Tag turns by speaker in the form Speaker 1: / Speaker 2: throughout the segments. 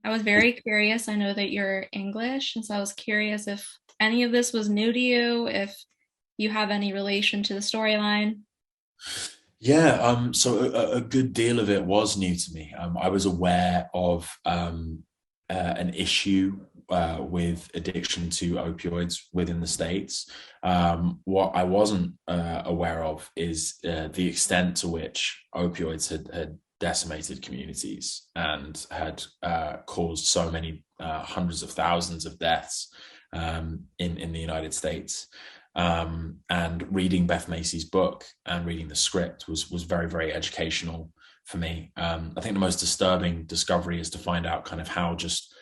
Speaker 1: I was very curious. I know that you're English, and so I was curious if any of this was new to you, if you have any relation to the storyline.
Speaker 2: Yeah, so a good deal of it was new to me. I was aware of an issue with addiction to opioids within the States. What I wasn't aware of is the extent to which opioids had decimated communities and had caused so many hundreds of thousands of deaths in the United States. And reading Beth Macy's book and reading the script was very, very educational for me. I think the most disturbing discovery is to find out kind of how just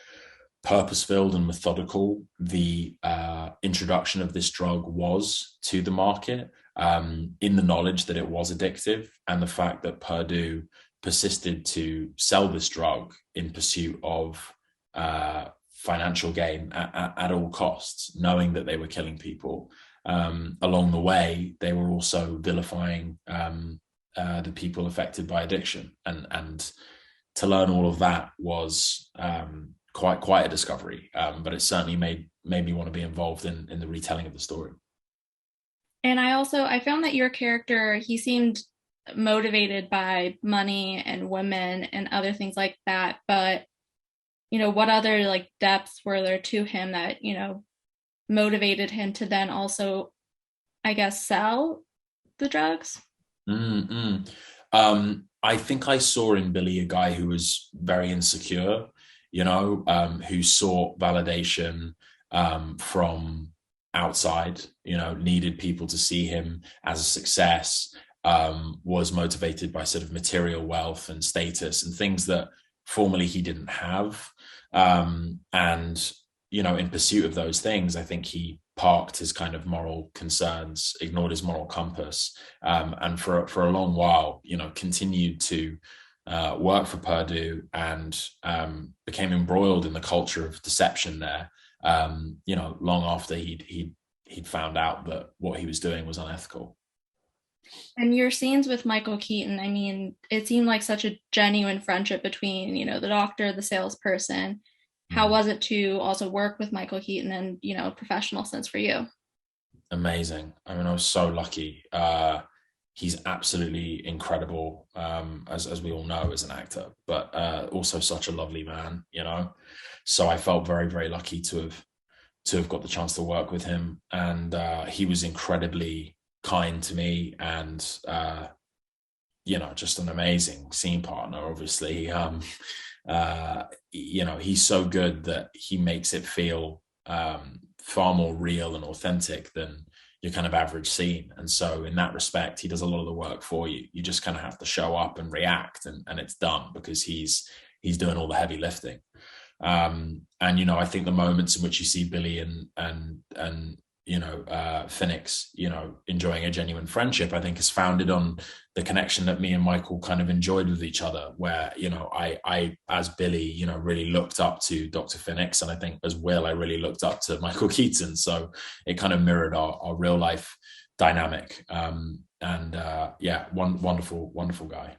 Speaker 2: purpose-filled and methodical the introduction of this drug was to the market, in the knowledge that it was addictive, and the fact that Purdue persisted to sell this drug in pursuit of financial gain at all costs, knowing that they were killing people. Along the way, they were also vilifying the people affected by addiction, and to learn all of that was quite a discovery. But it certainly made me want to be involved in the retelling of the story.
Speaker 1: And I found that your character, he seemed motivated by money and women and other things like that. But, what other like depths were there to him that, motivated him to then also, I guess, sell the drugs?
Speaker 2: Mm-mm. I think I saw in Billy a guy who was very insecure, who sought validation from outside, needed people to see him as a success, was motivated by sort of material wealth and status and things that formerly he didn't have. And, in pursuit of those things, I think he parked his kind of moral concerns, ignored his moral compass, and for a long while, continued to work for Purdue and became embroiled in the culture of deception there. Long after he'd found out that what he was doing was unethical.
Speaker 1: And your scenes with Michael Keaton, I mean, it seemed like such a genuine friendship between, the doctor, the salesperson. How
Speaker 2: Mm.
Speaker 1: was it to also work with Michael Keaton and, professional sense for you?
Speaker 2: Amazing. I mean, I was so lucky. He's absolutely incredible, as we all know as an actor, but also such a lovely man, So I felt very, very lucky to have got the chance to work with him, and he was incredibly kind to me, and just an amazing scene partner. Obviously, he's so good that he makes it feel far more real and authentic than your kind of average scene. And so in that respect, he does a lot of the work for you. You just kind of have to show up and react, and it's done because he's doing all the heavy lifting. And I think the moments in which you see Billy and Phoenix, enjoying a genuine friendship, I think is founded on the connection that me and Michael kind of enjoyed with each other, where, I as Billy, really looked up to Dr. Phoenix. And I think as Will, I really looked up to Michael Keaton. So it kind of mirrored our real life dynamic. And yeah, one wonderful, wonderful guy.